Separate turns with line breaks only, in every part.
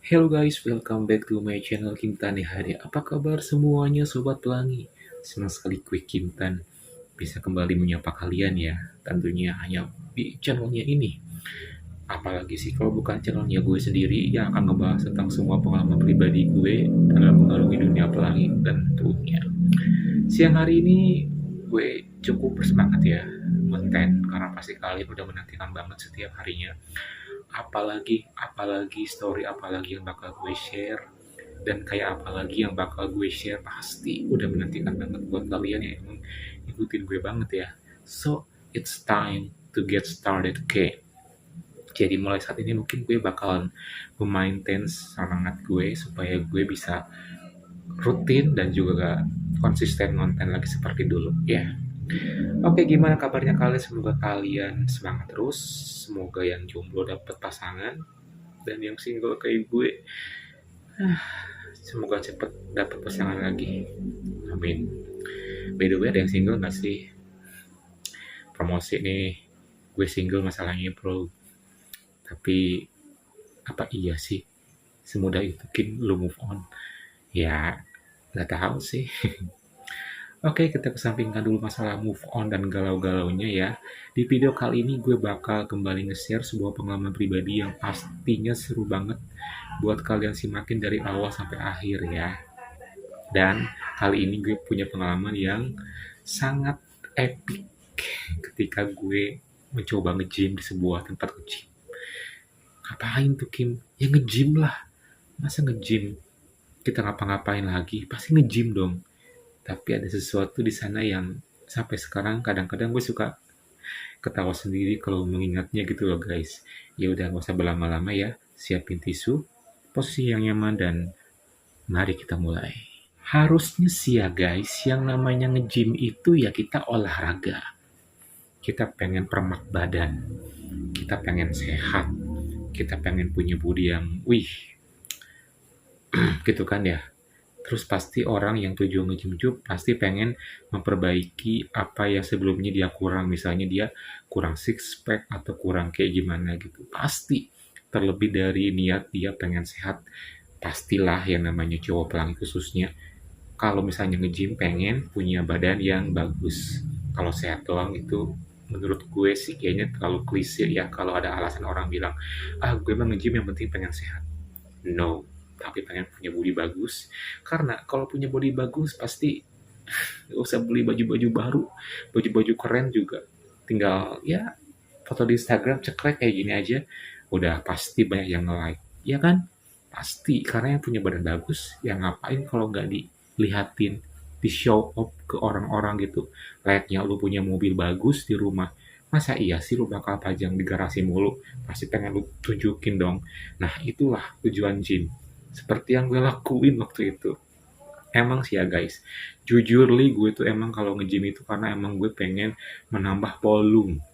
Hello guys, welcome back to my channel Kimtan Hari. Apa kabar semuanya Sobat Pelangi? Senang sekali gue Kimtan bisa kembali menyapa kalian ya. Tentunya hanya di channelnya ini. Apalagi sih kalau bukan channelnya gue sendiri yang akan ngebahas tentang semua pengalaman pribadi gue dalam mengarungi dunia pelangi tentunya. Siang hari ini gue cukup bersemangat ya konten karena pasti kalian udah menantikan banget setiap harinya, apalagi story apalagi yang bakal gue share, dan kayak apalagi yang bakal gue share pasti udah menantikan banget buat kalian yang emang ikutin gue banget ya. So it's time to get started, okay? Jadi mulai saat ini mungkin gue bakalan memaintain semangat gue supaya gue bisa rutin dan juga konsisten konten lagi seperti dulu ya. Oke, gimana kabarnya kalian? Semoga kalian semangat terus. Semoga yang jomblo dapet pasangan dan yang single kayak gue, semoga cepet dapet pasangan lagi. Amin. By the way, ada yang single gak sih? Promosi nih, gue single masalahnya bro. Tapi apa iya sih semudah itu Kim lu move on? Ya, nggak tahu sih. Oke, kita kesampingkan dulu masalah move on dan galau-galaunya ya. Di video kali ini gue bakal kembali nge-share sebuah pengalaman pribadi yang pastinya seru banget buat kalian simakin dari awal sampai akhir ya. Dan kali ini gue punya pengalaman yang sangat epic ketika gue mencoba nge-gym di sebuah tempat nge-gym. Ngapain tuh Kim? Ya nge-gym lah. Masa nge-gym? Kita ngapa-ngapain lagi? Pasti nge-gym dong. Tapi ada sesuatu di sana yang sampai sekarang kadang-kadang gue suka ketawa sendiri kalau mengingatnya gitu loh guys. Ya udah nggak usah berlama-lama ya. Siapin tisu, posisi yang nyaman, dan mari kita mulai. Harusnya sih ya guys, yang namanya nge-gym itu ya kita olahraga. Kita pengen permak badan, kita pengen sehat, kita pengen punya body yang wih, gitu kan ya. Terus pasti orang yang tujuan nge-gym itu pasti pengen memperbaiki apa yang sebelumnya dia kurang. Misalnya dia kurang six pack atau kurang kayak gimana gitu. Pasti terlebih dari niat dia pengen sehat. Pastilah yang namanya cowok pelangi khususnya, kalau misalnya nge-gym pengen punya badan yang bagus. Kalau sehat doang itu menurut gue sih kayaknya terlalu klise ya kalau ada alasan orang bilang, ah gue emang nge-gym yang penting pengen sehat. No, tapi pengen punya body bagus. Karena kalau punya body bagus pasti gak usah beli baju-baju baru, baju-baju keren juga. Tinggal ya foto di Instagram cekrek kayak gini aja, udah pasti banyak yang nge-like. Ya kan? Pasti, karena yang punya badan bagus, ya ngapain kalau nggak dilihatin, di show off ke orang-orang gitu. Layaknya lu punya mobil bagus di rumah, masa iya sih lu bakal pajang di garasi mulu? Pasti pengen lu tunjukin dong. Nah, itulah tujuan gym. Seperti yang gue lakuin waktu itu. Emang sih ya guys, jujur li gue tuh emang kalau nge-gym itu karena emang gue pengen menambah volume.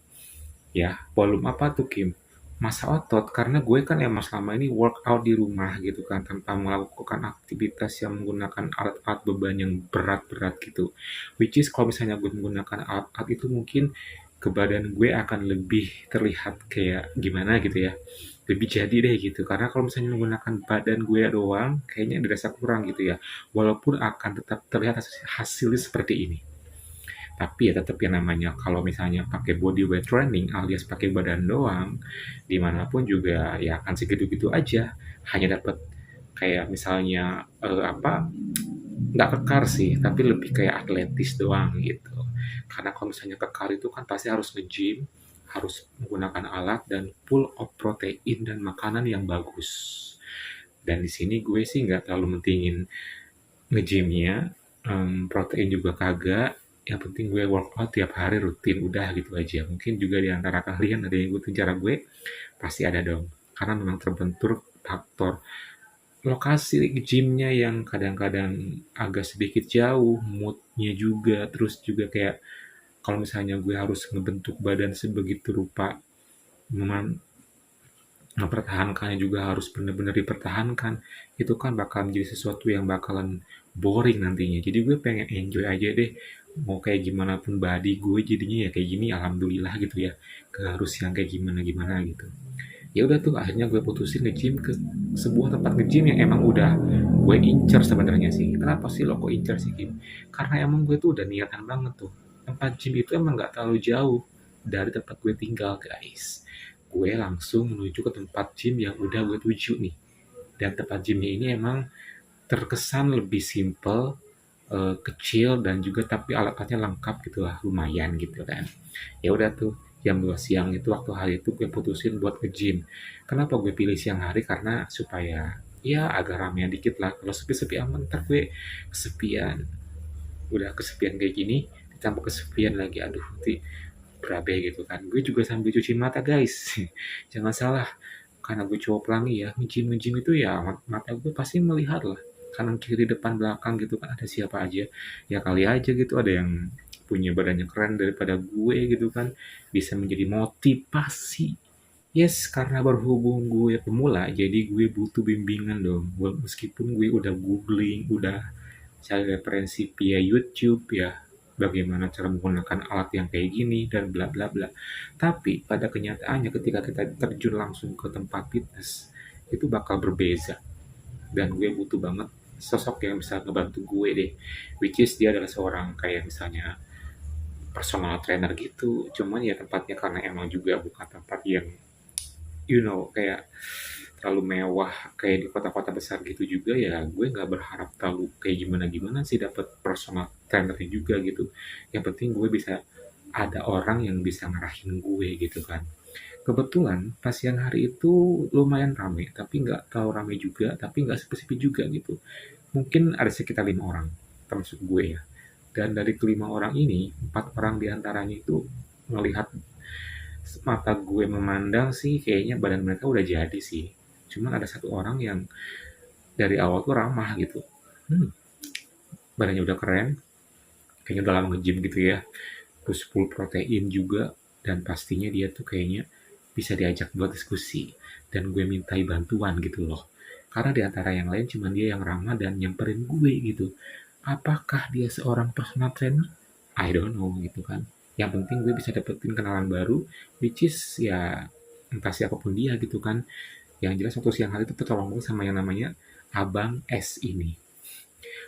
Ya, volume apa tuh Kim? Masa otot, karena gue kan emang selama ini workout di rumah gitu kan, tanpa melakukan aktivitas yang menggunakan alat-alat beban yang berat-berat gitu. Which is kalau misalnya gue menggunakan alat-alat itu mungkin ke badan gue akan lebih terlihat kayak gimana gitu ya. Lebih jadi deh gitu. Karena kalau misalnya menggunakan badan gue doang, kayaknya dirasa kurang gitu ya. Walaupun akan tetap terlihat hasilnya seperti ini. Tapi ya tetap yang namanya kalau misalnya pakai body weight training alias pakai badan doang, dimanapun juga ya akan segitu-gitu aja. Hanya dapat kayak misalnya apa, nggak kekar sih, tapi lebih kayak atletis doang gitu. Karena kalau misalnya kekar itu kan pasti harus nge-gym, harus menggunakan alat dan full of protein dan makanan yang bagus. Dan di sini gue sih nggak terlalu mentingin nge-gymnya, protein juga kagak, yang penting gue workout tiap hari rutin, udah gitu aja. Mungkin juga di antara kalian ada yang ikutin cara gue, pasti ada dong. Karena memang terbentur faktor lokasi gymnya yang kadang-kadang agak sedikit jauh, moodnya juga, terus juga kayak kalau misalnya gue harus ngebentuk badan sebegitu rupa, memang mempertahankannya juga harus benar-benar dipertahankan, itu kan bakal menjadi sesuatu yang bakalan boring nantinya. Jadi gue pengen enjoy aja deh, mau kayak gimana pun body gue jadinya ya kayak gini, alhamdulillah gitu ya, gak harus yang kayak gimana-gimana gitu. Ya udah tuh akhirnya gue putusin nge-gym ke sebuah tempat nge-gym yang emang udah gue incer sebenarnya sih. Kenapa sih lo kok incer sih, Kim? Karena emang gue tuh udah niatan banget tuh. Tempat gym itu emang nggak terlalu jauh dari tempat gue tinggal, guys. Gue langsung menuju ke tempat gym yang udah gue tuju nih. Dan tempat gymnya ini emang terkesan lebih simple, kecil dan juga tapi alat-alatnya lengkap gitu lah, lumayan gitu kan. Ya udah tuh jam 2 siang itu waktu hari itu gue putusin buat ke gym. Kenapa gue pilih siang hari? Karena supaya ya agak ramean dikit lah. Kalau sepi-sepi aman ntar gue kesepian. Udah kesepian kayak gini, ditambah kesepian lagi. Aduh, nanti berabe gitu kan. Gue juga sambil cuci mata guys. Jangan salah, karena gue cowok pelangi ya, nge-gym itu ya mata gue pasti melihat lah kanan kiri depan belakang gitu kan ada siapa aja ya kali aja gitu ada yang punya badannya keren daripada gue gitu kan bisa menjadi motivasi. Yes, karena berhubung gue pemula jadi gue butuh bimbingan dong. Meskipun gue udah googling, udah cari referensi via YouTube ya, bagaimana cara menggunakan alat yang kayak gini dan bla bla bla. Tapi pada kenyataannya ketika kita terjun langsung ke tempat fitness itu bakal berbeza dan gue butuh banget sosok yang bisa ngebantu gue deh, which is dia adalah seorang kayak misalnya personal trainer gitu. Cuman ya tempatnya karena emang juga bukan tempat yang kayak terlalu mewah kayak di kota-kota besar gitu juga ya gue nggak berharap terlalu kayak gimana-gimana sih dapat personal trainer juga gitu. Yang penting gue bisa ada orang yang bisa ngarahin gue gitu kan. Kebetulan pas siang hari itu lumayan rame, tapi nggak terlalu rame juga, tapi nggak sepi-sepi juga gitu. Mungkin ada sekitar 5 orang, termasuk gue ya. Dan dari kelima orang ini, 4 orang diantaranya itu melihat mata gue memandang sih kayaknya badan mereka udah jadi sih. Cuman ada satu orang yang dari awal tuh ramah gitu. Hmm, badannya udah keren, kayaknya udah lama nge-gym gitu ya. Terus full protein juga, dan pastinya dia tuh kayaknya bisa diajak buat diskusi. Dan gue mintai bantuan gitu loh. Karena di antara yang lain cuma dia yang ramah dan nyamperin gue gitu. Apakah dia seorang personal trainer? I don't know gitu kan. Yang penting gue bisa dapetin kenalan baru, which is ya entah siapapun dia gitu kan. Yang jelas waktu siang hari itu tertolong banget sama yang namanya Abang S ini.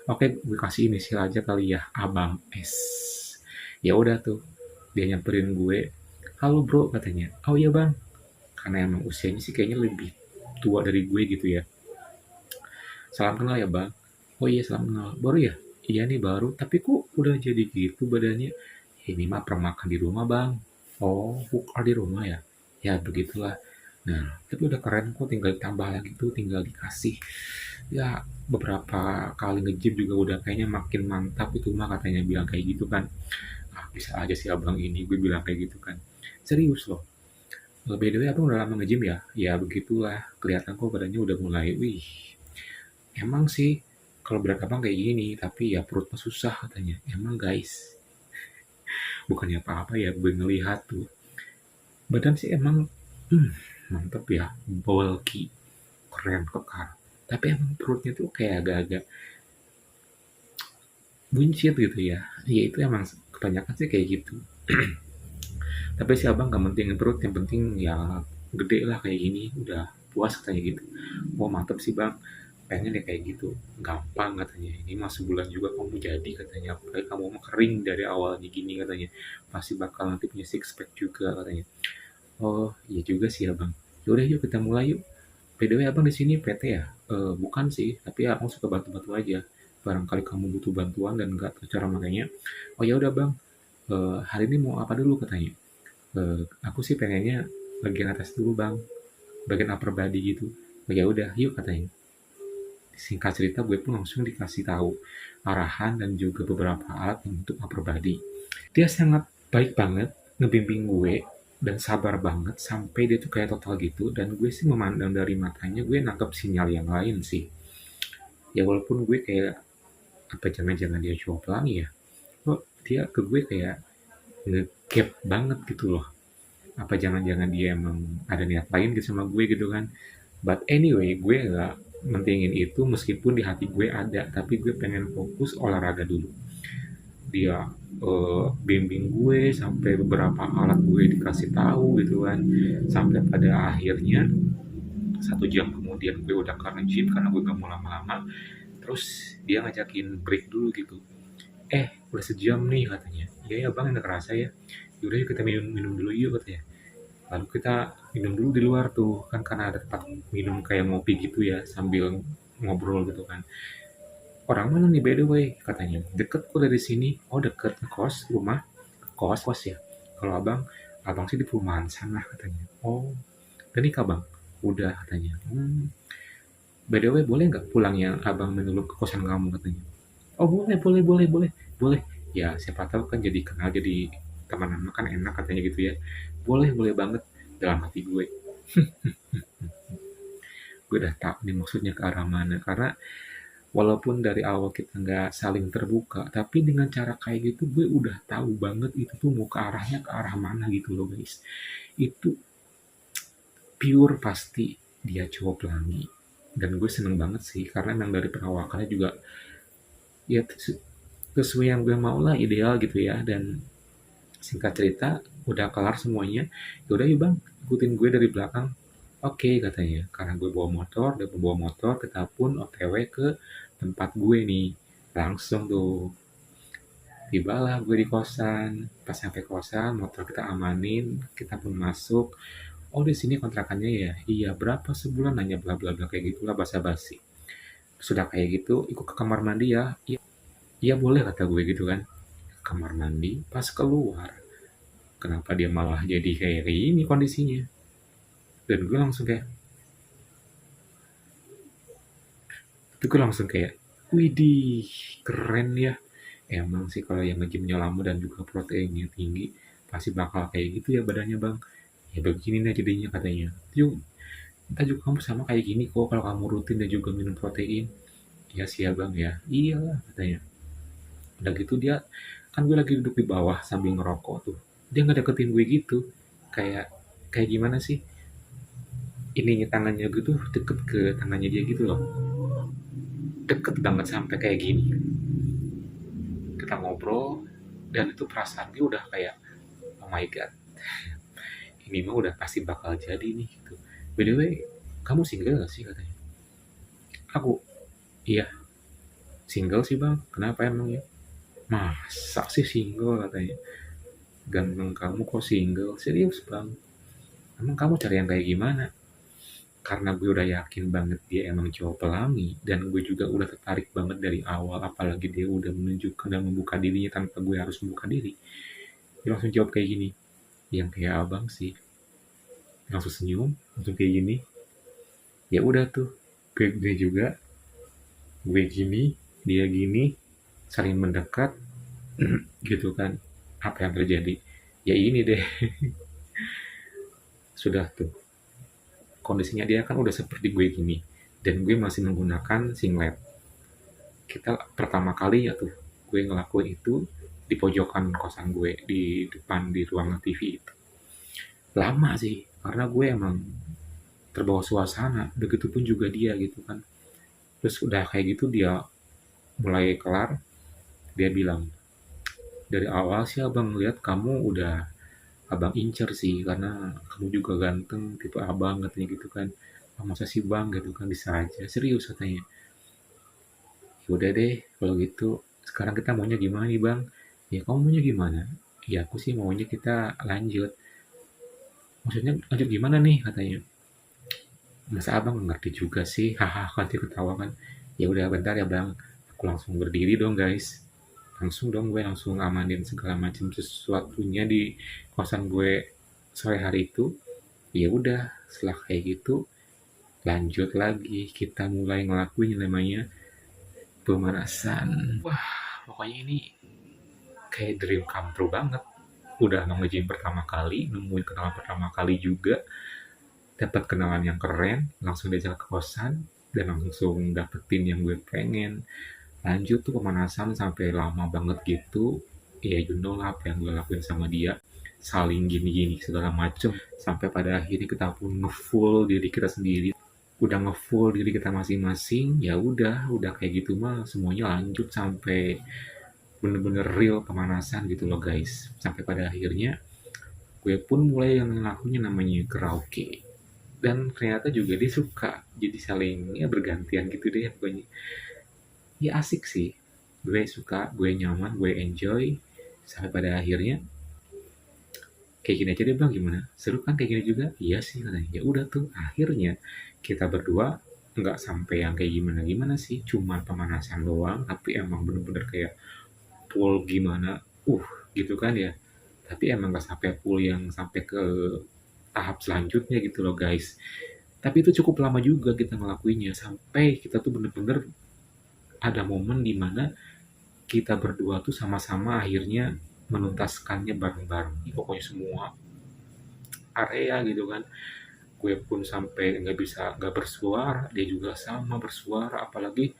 Oke, gue kasih inisial aja kali ya, Abang S. Ya udah tuh, dia nyamperin gue. Halo bro, katanya. Oh iya bang, karena emang usianya sih kayaknya lebih tua dari gue gitu ya. Salam kenal ya bang. Oh iya salam kenal. Baru ya? Iya nih baru, tapi kok udah jadi gitu badannya? Ini mah pernah makan di rumah bang. Oh, bukan di rumah ya? Ya begitulah. Nah, tapi udah keren kok, tinggal ditambah lagi tuh, tinggal dikasih. Ya, beberapa kali nge-gym juga udah kayaknya makin mantap itu mah katanya bilang kayak gitu kan. Ah, bisa aja sih abang ini, gue bilang kayak gitu kan. Serius loh. By the way, abang udah lama nge-gym ya? Ya begitulah, kelihatan kok badannya udah mulai, wih, emang sih kalau berat abang kayak gini, tapi ya perutnya susah katanya. Emang guys, bukannya apa-apa ya gue ngelihat tuh. Badan sih emang hmm, mantep ya, bulky, keren, kekar. Tapi emang perutnya tuh kayak agak-agak buncit gitu ya. Ya itu emang kebanyakan sih kayak gitu. Tapi si abang gak pentingin perut, yang penting ya gede lah kayak gini, udah puas katanya gitu. Oh mantep sih bang, pengen ya kayak gitu. Gampang katanya, ini mah sebulan juga kamu jadi katanya. Apalagi kamu mah kering dari awalnya gini katanya. Pasti bakal nanti punya six pack juga katanya. Oh iya juga sih abang. Yaudah yuk kita mulai yuk. By the way abang di sini PT ya? Bukan sih, tapi abang suka bantu-bantu aja. Barangkali kamu butuh bantuan dan nggak tahu cara makainya. Oh ya udah bang, hari ini mau apa dulu katanya? Aku sih pengennya bagian atas dulu bang, bagian upper body gitu. Oh ya udah yuk katanya. Singkat cerita gue pun langsung dikasih tahu arahan dan juga beberapa alat untuk upper body. Dia sangat baik banget ngebimbing gue dan sabar banget sampai dia tuh kayak total gitu, dan gue sih memandang dari matanya gue nangkep sinyal yang lain sih. Ya walaupun gue kayak apa jangan-jangan dia cowok pelangi ya, kok dia ke gue kayak nge-gap banget gitu loh. Apa jangan-jangan dia emang ada niat lain gitu sama gue gitu kan. But anyway, gue nggak mentingin itu meskipun di hati gue ada, tapi gue pengen fokus olahraga dulu. dia bimbing gue sampai beberapa alat gue dikasih tahu gitu kan, sampai pada akhirnya 1 jam kemudian gue udah ke gym karena gue gak mau lama-lama. Terus dia ngajakin break dulu gitu. Udah sejam nih katanya. Iya ya bang, enak kerasa ya. Yaudah yuk kita minum dulu yuk katanya. Lalu kita minum dulu di luar tuh kan, karena ada tempat minum kayak ngopi gitu ya sambil ngobrol gitu kan. Orang mana nih by the way katanya. Deket kok dari sini. Oh deket, kos rumah, kos ya. Kalau abang sih di perumahan sana katanya. Oh, udah nikah bang? Udah katanya. By the way boleh nggak pulangnya abang menulu ke kosan kamu katanya. Oh boleh boleh boleh boleh boleh. Ya siapa tahu kan jadi kenal, jadi teman lama kan enak katanya gitu ya. Boleh boleh banget. Dalam hati gue udah tahu nih maksudnya ke arah mana, karena walaupun dari awal kita nggak saling terbuka, tapi dengan cara kayak gitu gue udah tahu banget itu tuh mau ke arahnya ke arah mana gitu loh guys. Itu pure pasti dia cowok pelangi. Dan gue seneng banget sih karena emang dari perawakannya juga ya sesuai yang gue mau lah, ideal gitu ya. Dan singkat cerita udah kelar semuanya. Yaudah yuk bang, ikutin gue dari belakang. Oke katanya, karena gue bawa motor, dia bawa motor, kita pun OTW ke tempat gue nih. Langsung tuh, tibalah gue di kosan. Pas sampai kosan, motor kita amanin, kita pun masuk. Oh di sini kontrakannya ya? Iya, berapa sebulan? Nanya bla bla bla kayak gitulah, basa-basi. Sudah kayak gitu, ikut ke kamar mandi ya? Iya, iya boleh kata gue gitu kan. Kamar mandi, pas keluar, kenapa dia malah jadi kayak ini kondisinya? Dan gue langsung kayak, widih, keren ya. Emang sih kalau yang nge-gymnya lama dan juga proteinnya tinggi, pasti bakal kayak gitu ya badannya bang. Ya begini nih jadinya katanya. Yuk, kita juga kamu sama kayak gini kok kalau kamu rutin dan juga minum protein. Ya sih ya bang ya. Iyalah katanya. Udah gitu dia, kan gue lagi duduk di bawah sambil ngerokok tuh. Dia nggak deketin gue gitu. Kayak kayak gimana sih? Ininya tangannya gitu deket ke tangannya dia gitu loh. Deket banget sampai kayak gini. Kita ngobrol dan itu perasaan gue udah kayak, oh my god, ini mah udah pasti bakal jadi nih gitu. By the way, kamu single gak sih katanya? Aku, iya single sih bang. Kenapa emang ya? Masa sih single katanya? Ganteng kamu kok single? Serius bang? Emang kamu cari yang kayak gimana? Karena gue udah yakin banget dia emang cowok pelangi, dan gue juga udah tertarik banget dari awal, apalagi dia udah menunjukkan dan membuka dirinya tanpa gue harus membuka diri. Dia langsung jawab kayak gini, yang kayak abang sih. Langsung senyum, langsung kayak gini. Ya udah tuh, gue juga, gue gini, dia gini, saling mendekat, gitu kan. Apa yang terjadi? Ya ini deh, sudah tuh. Kondisinya dia kan udah seperti gue gini, dan gue masih menggunakan singlet. Kita pertama kali ya tuh gue ngelakuin itu di pojokan kosan gue, di depan di ruangan TV itu. Lama sih, karena gue emang terbawa suasana, begitu pun juga dia gitu kan. Terus udah kayak gitu dia mulai kelar, dia bilang, dari awal sih abang lihat kamu udah abang incer sih, karena kamu juga ganteng tipe abang katanya gitu kan. "Ah, masa sih bang gitu kan, bisa aja serius katanya. Ya udah deh kalau gitu, sekarang kita maunya gimana nih bang? Ya kamu maunya gimana? Ya aku sih maunya kita lanjut. Maksudnya lanjut gimana nih katanya. Masa abang nggak ngerti juga sih, hahaha kan dia ketawa kan. Ya udah bentar ya bang, aku langsung berdiri dong guys. Langsung dong gue langsung amanin segala macam sesuatunya di kosan gue sore hari itu. Ya udah setelah kayak gitu lanjut lagi, kita mulai ngelakuin yang namanya pemanasan. Wah pokoknya ini kayak dream come true banget. Udah nge-gym pertama kali, nemuin kenalan pertama kali juga, dapat kenalan yang keren, langsung diajak ke kosan, dan langsung dapetin yang gue pengen. Lanjut tuh pemanasan sampai lama banget gitu. Ya you know lah apa yang gue lakuin sama dia, saling gini-gini segala macem, sampai pada akhirnya kita pun nge-full diri kita sendiri. Udah nge-full diri kita masing-masing, ya udah kayak gitu mah semuanya lanjut sampai bener-bener real pemanasan gitu loh guys. Sampai pada akhirnya gue pun mulai yang ngelakuin namanya karaoke. Dan ternyata juga dia suka. Jadi saling ya bergantian gitu deh pokoknya. Ya asik sih. Gue suka, gue nyaman, gue enjoy. Sampai pada akhirnya kayak gini aja deh bang, gimana? Seru kan kayak gini juga? Iya sih katanya. Ya udah tuh akhirnya kita berdua nggak sampai yang kayak gimana-gimana sih. Cuman pemanasan doang. Tapi emang bener-bener kayak full gimana. Gitu kan ya. Tapi emang gak sampai full yang sampai ke tahap selanjutnya gitu loh guys. Tapi itu cukup lama juga kita ngelakuinnya. Sampai kita tuh bener-bener ada momen dimana kita berdua tuh sama-sama akhirnya menuntaskannya bareng-bareng. Pokoknya semua area gitu kan. Gue pun sampai nggak bersuara, dia juga sama bersuara. Apalagi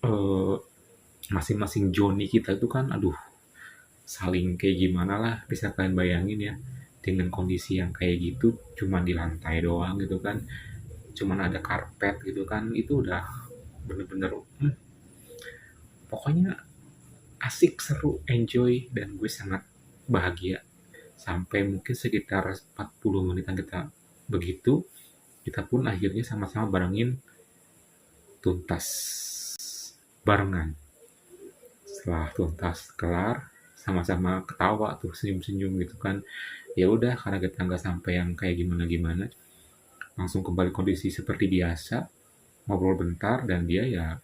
eh, masing-masing Joni kita itu kan, aduh, saling kayak gimana lah, bisa kalian bayangin ya, dengan kondisi yang kayak gitu, cuman di lantai doang gitu kan, cuman ada karpet gitu kan, itu udah bener-bener pokoknya asik, seru, enjoy, dan gue sangat bahagia. Sampai mungkin sekitar 40 menitan kita begitu, kita pun akhirnya sama-sama barengin tuntas barengan. Setelah tuntas kelar, sama-sama ketawa tuh, senyum-senyum gitu kan. Ya udah, karena kita nggak sampai yang kayak gimana-gimana, langsung kembali kondisi seperti biasa, ngobrol bentar, dan dia ya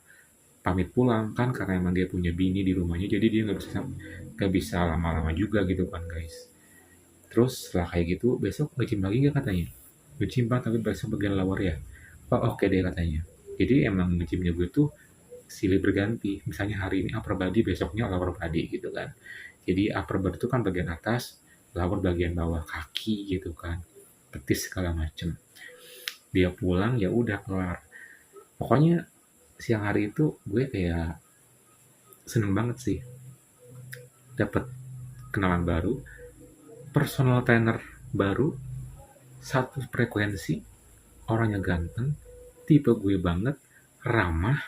pamit pulang kan, karena emang dia punya bini di rumahnya, jadi dia nggak bisa lama-lama juga gitu kan guys. Terus setelah kayak gitu, besok nge-gym lagi nggak katanya? Nge-gym bang, tapi besok bagian lower ya. Oh oke deh katanya. Jadi emang nge-gymnya gue tuh silih berganti. Misalnya hari ini upper body, besoknya lower body gitu kan. Jadi upper body itu kan bagian atas, lower bagian bawah kaki gitu kan. Petis segala macem. Dia pulang ya udah kelar. Pokoknya siang hari itu gue kayak seneng banget sih. Dapat kenalan baru, personal trainer baru, satu frekuensi, orangnya ganteng, tipe gue banget, ramah,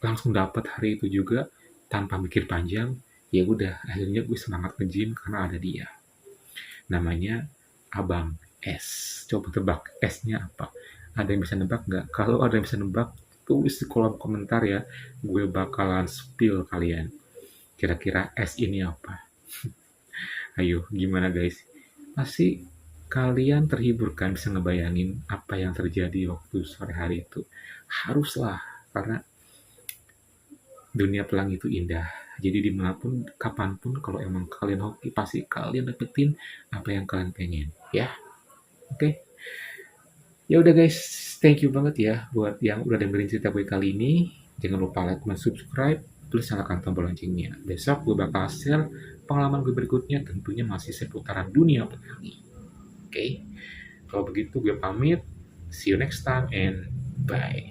langsung dapat hari itu juga tanpa mikir panjang. Ya udah, akhirnya gue semangat nge-gym karena ada dia. Namanya Abang S. Coba tebak S-nya apa? Ada yang bisa nebak nggak? Kalau ada yang bisa nebak, tulis di kolom komentar ya. Gue bakalan spill kalian. Kira-kira S ini apa? Ayo, gimana guys? Pasti kalian terhibur kan, bisa ngebayangin apa yang terjadi waktu sore hari itu. Haruslah, karena dunia pelangi itu indah. Jadi dimanapun, kapanpun, kalau emang kalian hoki, pasti kalian dapetin apa yang kalian pengen. Ya, oke. Okay? Ya udah guys, thank you banget ya buat yang udah dengerin cerita gue kali ini. Jangan lupa like dan subscribe, terus nyalakan tombol loncengnya. Besok gue bakal share pengalaman gue berikutnya, tentunya masih seputaran dunia pelangi. Oke, okay? Kalau begitu gue pamit. See you next time and bye.